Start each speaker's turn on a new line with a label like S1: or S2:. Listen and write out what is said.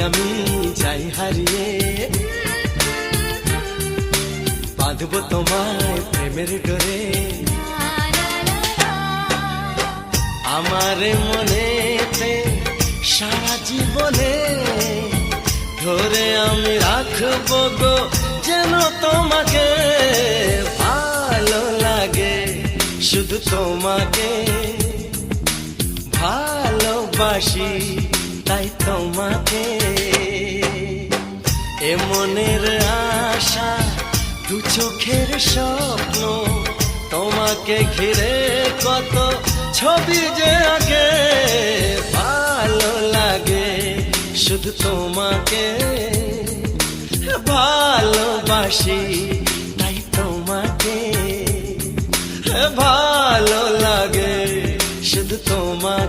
S1: আমি যাই হারিয়ে, বাঁধবো তোমায় প্রেমের ডোরে। আমার মনেতে সারা জীবনে ধরে আমি রাখবো গো যেন তোমাকে। ভালো লাগে শুধু তোমাকে, ভালোবাসি তাই তোমাকে। এ মনের আশা দু চোখের স্বপ্ন, তোমাকে ঘিরে কত ছবি যে আগে। ভালো লাগে শুধু তোমাকে, ভালোবাসি তাই তোমাকে। ভালো লাগে শুধু তোমাকে।